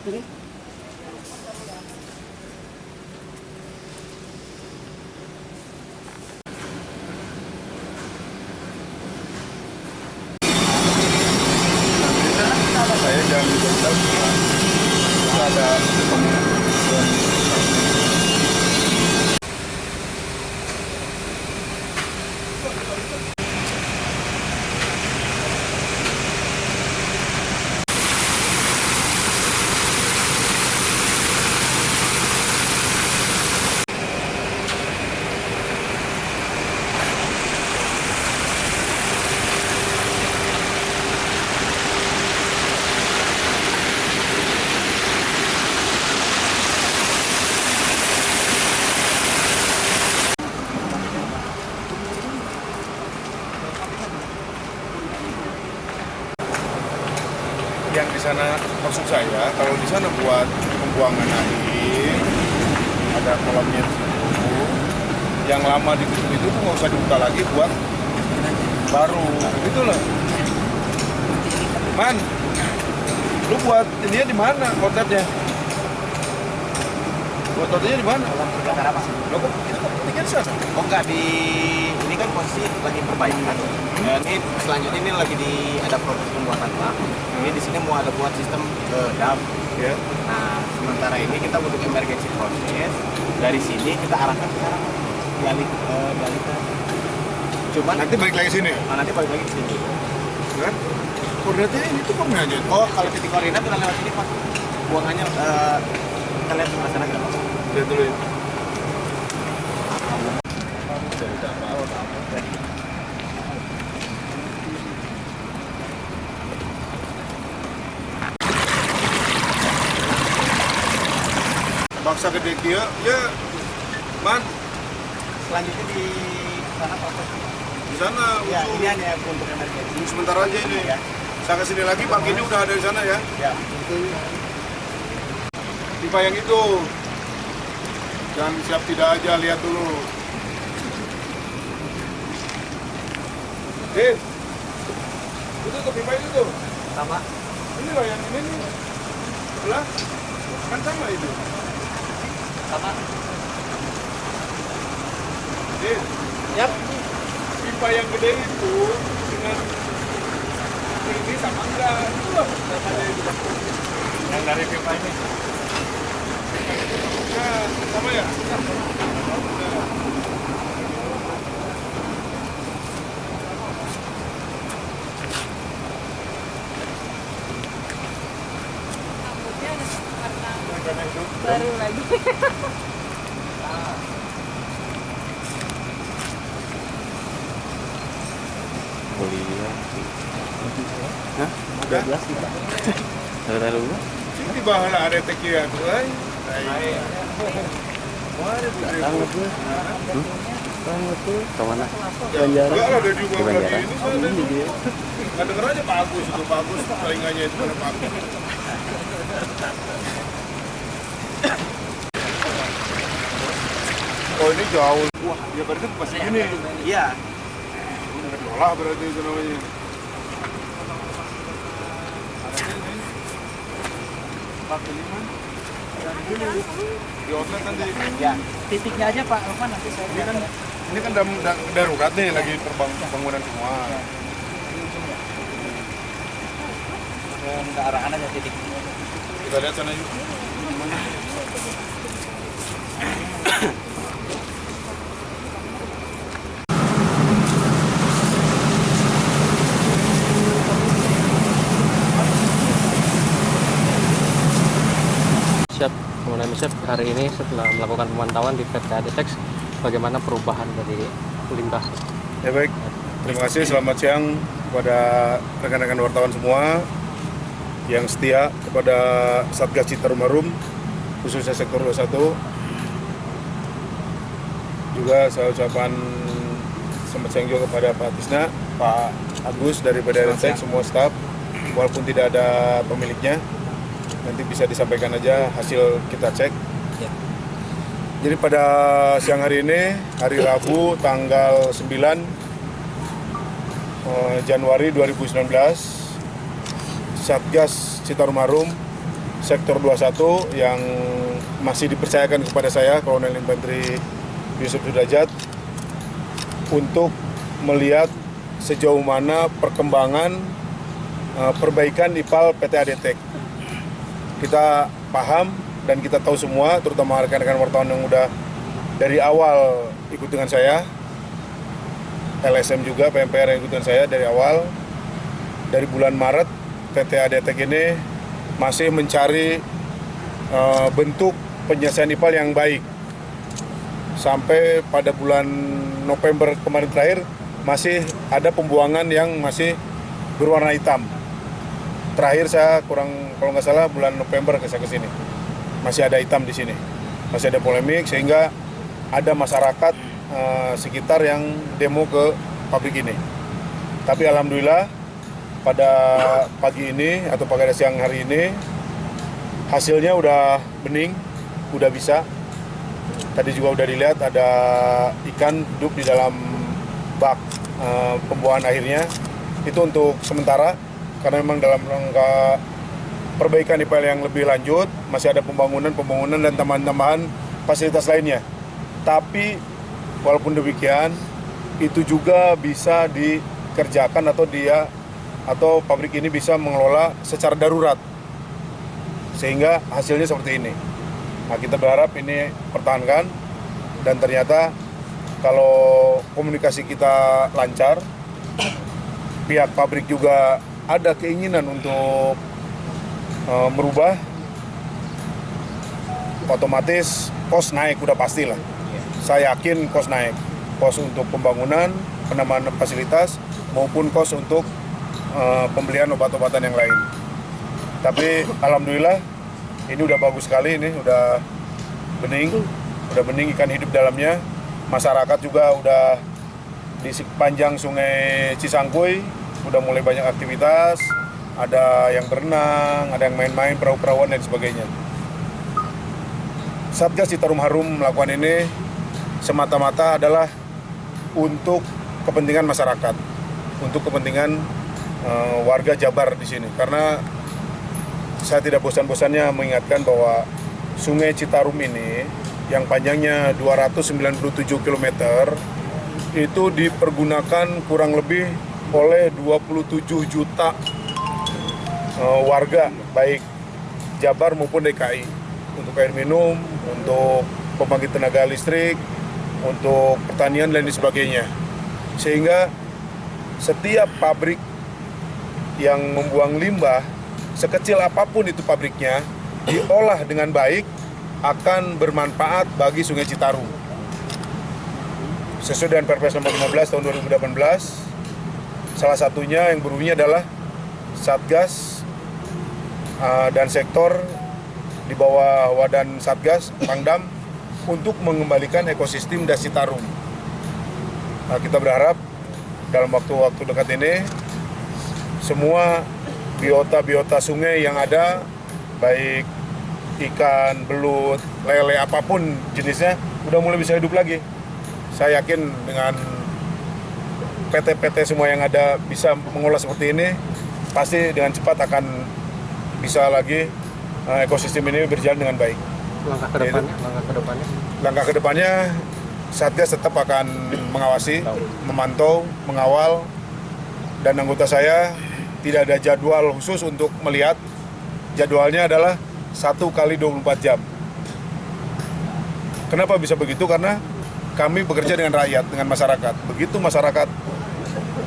Ini. Saya jangan diberitahu ada yang di sana. Maksud saya kalau di sana buat pembuangan air ada kolamnya di situ, yang lama ditutup itu nggak usah dibuka lagi buat baru gitu loh. Man, lu buat ini di mana outletnya? Buat outletnya di mana? Dalam kebakar apa? Lo kok itu kok tiket sana? Oh enggak, ini kan posisi lagi perbaikan. Ini selanjutnya ini lagi ada proses pembuatan pak. Ini di sini mau ada buat sistem dam. Ya. Nah sementara ini kita untuk emergency proses dari sini kita arahkan sekarang dialihkan. Cuman Nanti balik lagi sini. nanti balik lagi ke sini. Kan? Koordinatnya ini tuh kemana aja? Oh kalau titik koordinat kita lewat sini pak. Buangannya kita lihat sebelah sana kita pak. Lihat dulu ya. Baksa gede kia, ya, man, Selanjutnya di sana proses. di sana. Ya untuk- ini hanya untuk emergency. untuk sementara aja ini. Ya. Saya kesini lagi, paginya udah ada di sana ya. Ya. Pipa yang itu, jangan siap tidak aja, lihat dulu. Itu tuh pipa itu tuh. Sama. Ini loh yang ini nih. Belah, kan sama itu. Sama. Yap. Pipa yang gede itu dengan ini sama enggak? Itu loh. Sama itu. Yang dari pipa ini. Ya, sama ya? Karena itu Baru lagi. Kuliah. Hah? Udah? 12 kita. Saudara lu? Sini bahala ada tekia tuh, ay. Banget tuh. Banget tuh. Kemana? Enggak lah, ada juga Di berarti Banjaran. ini sana. Ini dia. Nggak denger aja Pak Agus itu, Pak Agus saingannya itu mana Pak Agus. Oh ini jauh. Wah, ya berarti pasti gini. Iya. Olah berarti itu namanya. Di outlet nanti. Ya. Titiknya aja Pak Lukman nanti saya. Ini kan darurat nih, lagi pembangunan semua. Ke arah aja titik. Kita lihat sana yuk. Chef, kemudian Chef, hari ini setelah melakukan pemantauan di PPAD Teks, bagaimana perubahan dari limbah? Ya baik, terima kasih. Selamat siang kepada rekan-rekan wartawan semua yang setia kepada Satgas Citarum Harum, khususnya sektor 21. Juga saya ucapkan selamat siang juga kepada Pak Tisna, Pak Agus dari PDRN Teks, semua staf, walaupun tidak ada pemiliknya. Nanti bisa disampaikan aja hasil kita cek. Ya. Jadi pada siang hari ini, hari Rabu tanggal 9 Januari 2019, Satgas Citarum Harum Sektor 21 yang masih dipercayakan kepada saya, Kolonel Infanteri Yusuf Sudrajat, untuk melihat sejauh mana perkembangan perbaikan IPAL PT ADTEK. Kita paham dan kita tahu semua, terutama rekan-rekan wartawan yang udah dari awal ikut dengan saya, LSM juga, PMPR yang ikut dengan saya dari awal. Dari bulan Maret, PT ADTEK ini masih mencari bentuk penyelesaian IPAL yang baik. Sampai pada bulan November kemarin terakhir, masih ada pembuangan yang masih berwarna hitam. Terakhir saya kalau nggak salah bulan November saya ke sini, masih ada hitam di sini, masih ada polemik sehingga ada masyarakat sekitar yang demo ke pabrik ini. Tapi alhamdulillah pada pagi ini atau pada siang hari ini hasilnya udah bening, udah bisa. Tadi juga udah dilihat ada ikan hidup di dalam bak pembuangan akhirnya. Itu untuk sementara, karena memang dalam rangka perbaikan IPL yang lebih lanjut, masih ada pembangunan dan tambahan-tambahan fasilitas lainnya. Tapi walaupun demikian, itu juga bisa dikerjakan atau pabrik ini bisa mengelola secara darurat, sehingga hasilnya seperti ini. Nah, kita berharap ini pertahankan, dan ternyata kalau komunikasi kita lancar, pihak pabrik juga ada keinginan untuk merubah, otomatis kos naik, udah pastilah. Saya yakin kos naik, kos untuk pembangunan, penambahan fasilitas, maupun kos untuk pembelian obat-obatan yang lain. Tapi alhamdulillah ini udah bagus sekali, ini udah bening ikan hidup dalamnya. Masyarakat juga udah di sepanjang Sungai Cisangkuy udah mulai banyak aktivitas, ada yang berenang, ada yang main-main, perahu-perahuan dan sebagainya. Satgas Citarum Harum melakukan ini semata-mata adalah untuk kepentingan masyarakat, untuk kepentingan warga Jabar di sini. Karena saya tidak bosan-bosannya mengingatkan bahwa Sungai Citarum ini yang panjangnya 297 km itu dipergunakan kurang lebih oleh 27 juta warga, baik Jabar maupun DKI, untuk air minum, untuk pembangkit tenaga listrik, untuk pertanian dan sebagainya. Sehingga setiap pabrik yang membuang limbah, sekecil apapun itu pabriknya, diolah dengan baik, akan bermanfaat bagi Sungai Citarum. Sesuai dengan Perpres nomor 15 tahun 2018, salah satunya yang berbunyi adalah Satgas dan sektor di bawah Wadan Satgas, Pangdam, untuk mengembalikan ekosistem Das Citarum. Nah, kita berharap dalam waktu-waktu dekat ini, semua biota-biota sungai yang ada, baik ikan, belut, lele, apapun jenisnya, udah mulai bisa hidup lagi. Saya yakin dengan PT-PT semua yang ada bisa mengolah seperti ini, pasti dengan cepat akan bisa lagi ekosistem ini berjalan dengan baik. Langkah kedepannya, Satgas tetap akan mengawasi, memantau, mengawal, dan anggota saya tidak ada jadwal khusus untuk melihat. Jadwalnya adalah 1 kali 24 jam. Kenapa bisa begitu? Karena kami bekerja dengan rakyat, dengan masyarakat. Begitu masyarakat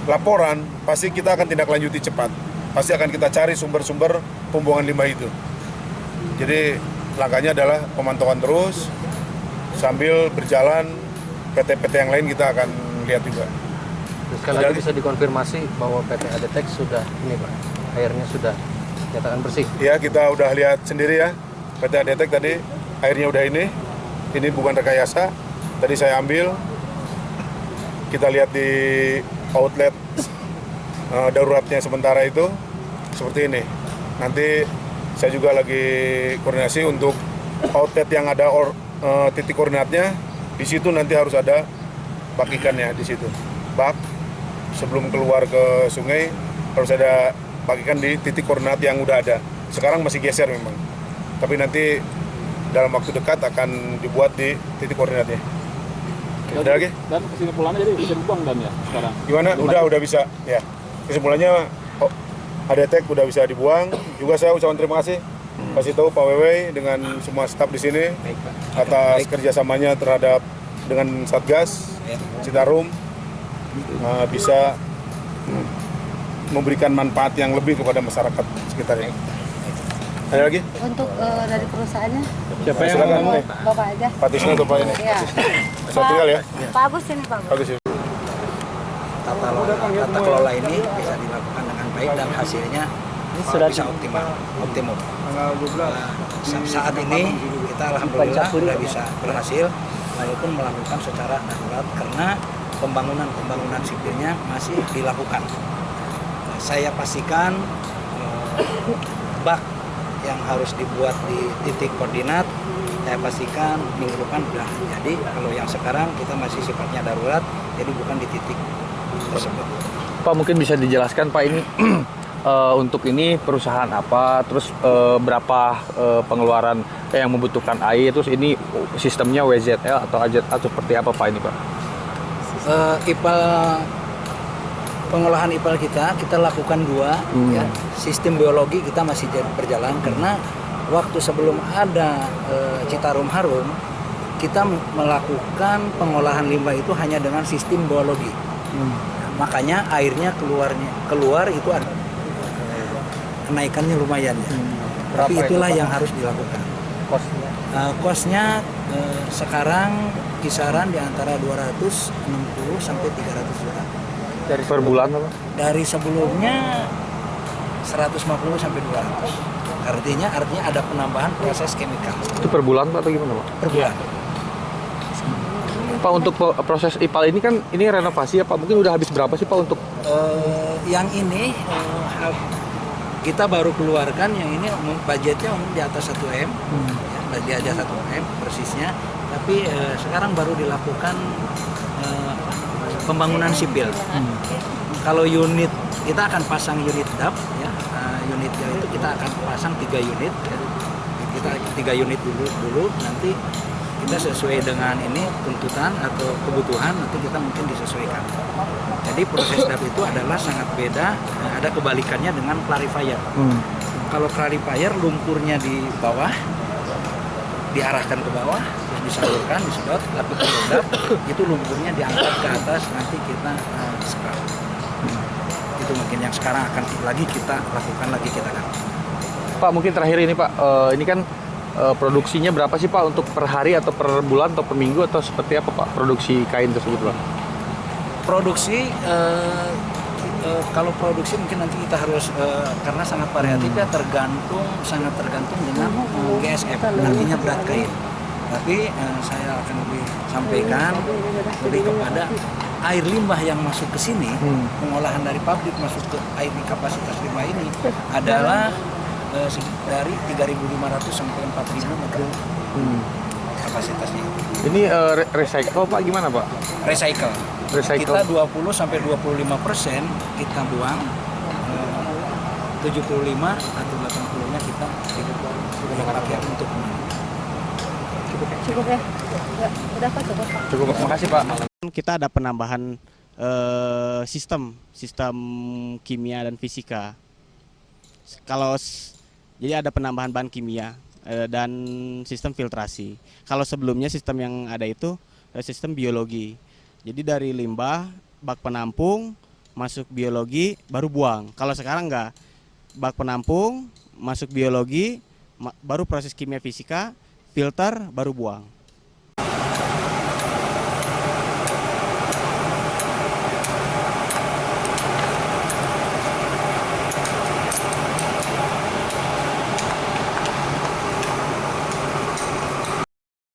laporan, pasti kita akan tindak lanjuti cepat. Pasti akan kita cari sumber-sumber pembuangan limbah itu. Jadi langkahnya adalah pemantauan terus, sambil berjalan PT-PT yang lain kita akan lihat juga. Sekali lagi bisa dikonfirmasi bahwa PT ADTEK sudah ini Pak, airnya sudah nyatakan bersih. Ya, kita udah lihat sendiri ya, PT ADTEK tadi airnya udah ini bukan rekayasa. Tadi saya ambil, kita lihat di outlet daruratnya sementara itu seperti ini. Nanti saya juga lagi koordinasi untuk outlet yang ada titik koordinatnya, di situ nanti harus ada bak ikannya di situ. Bak sebelum keluar ke sungai harus ada bak ikan di titik koordinat yang udah ada. Sekarang masih geser memang. Tapi nanti dalam waktu dekat akan dibuat di titik koordinatnya. Ada lagi? Dan kesimpulannya jadi bisa dibuang dan ya sekarang. Gimana? Udah bisa. Ya. Kesimpulannya ADTEK udah bisa dibuang. Juga saya ucapkan terima kasih. Kasih tahu Pak Wewe dengan semua staf di sini atas kerjasamanya terhadap dengan Satgas Citarum bisa memberikan manfaat yang lebih kepada masyarakat sekitar ini. Ada lagi? Untuk dari perusahaannya, Siapa yang Silakan, ngomong? nih. Bapak aja. Pak Tisna atau Pak ini? Iya. Saya tinggal ya. Pak Agus ini Pak. Bagus ya. Tata kelola ini bisa dilakukan dengan baik dan hasilnya bisa optimum. Saat ini kita alhamdulillah sudah bisa berhasil walaupun melakukan secara darurat karena pembangunan sipilnya masih dilakukan. Saya pastikan bak yang harus dibuat di titik koordinat saya pastikan minggu depan sudah jadi. Kalau yang sekarang kita masih sifatnya darurat, jadi bukan di titik tersebut. Pak, mungkin bisa dijelaskan Pak ini untuk ini perusahaan apa, terus berapa pengeluaran yang membutuhkan air, terus ini sistemnya WZL atau seperti apa Pak ini Pak? Pengolahan IPAL kita lakukan dua, ya. Sistem biologi kita masih berjalan karena waktu sebelum ada Citarum Harum kita melakukan pengolahan limbah itu hanya dengan sistem biologi. Makanya airnya keluar itu ada kenaikannya lumayan ya. Tapi itulah yang harus dilakukan. Kosnya sekarang kisaran di antara 260 sampai 300 juta. Dari per bulan apa? Dari sebelumnya 150 sampai 200. Artinya ada penambahan proses kimia. Itu per bulan Pak atau gimana Pak? Per bulan. Pak, untuk proses IPAL ini kan ini renovasi ya Pak, mungkin udah habis berapa sih Pak untuk Yang ini kita baru keluarkan yang ini budgetnya di atas 1 M, ya, di atas 1 M persisnya. Tapi sekarang baru dilakukan pembangunan sipil. Kalau unit kita akan pasang unit DAP, ya, unitnya itu kita akan pasang 3 unit. Ya. Kita 3 unit dulu, nanti kita sesuai dengan ini tuntutan atau kebutuhan nanti kita mungkin disesuaikan. Jadi proses DAP itu adalah sangat beda, ada kebalikannya dengan clarifier. Kalau clarifier lumpurnya di bawah, diarahkan ke bawah, terus disalurkan, disedot, tapi kalau DAP itu lumpurnya diangkat ke atas, nanti kita scrub. Itu mungkin yang sekarang akan kita lakukan lagi kita kan. Pak, mungkin terakhir ini Pak, ini kan produksinya berapa sih Pak untuk per hari atau per bulan atau per minggu atau seperti apa Pak produksi kain tersebut Pak? Produksi kalau produksi mungkin nanti kita harus karena sangat variatif ya sangat tergantung dengan GSF artinya berat kain. Tapi saya akan lebih sampaikan lebih kepada air limbah yang masuk ke sini, pengolahan dari pabrik masuk ke air di kapasitas limbah ini adalah dari 3.500 sampai 4.000 meter kapasitasnya. Ini recycle Pak gimana Pak? Recycle. Kita 20 sampai 25% kita buang, 75 atau 80-nya kita pakai untuk Cukup ya? Udah Pak, cukup Pak. Cukup, makasih Pak. Kita ada penambahan sistem kimia dan fisika. Jadi ada penambahan bahan kimia dan sistem filtrasi. Kalau sebelumnya sistem yang ada itu sistem biologi. Jadi dari limbah, bak penampung, masuk biologi, baru buang. Kalau sekarang enggak, bak penampung, masuk biologi, baru proses kimia fisika, filter, baru buang.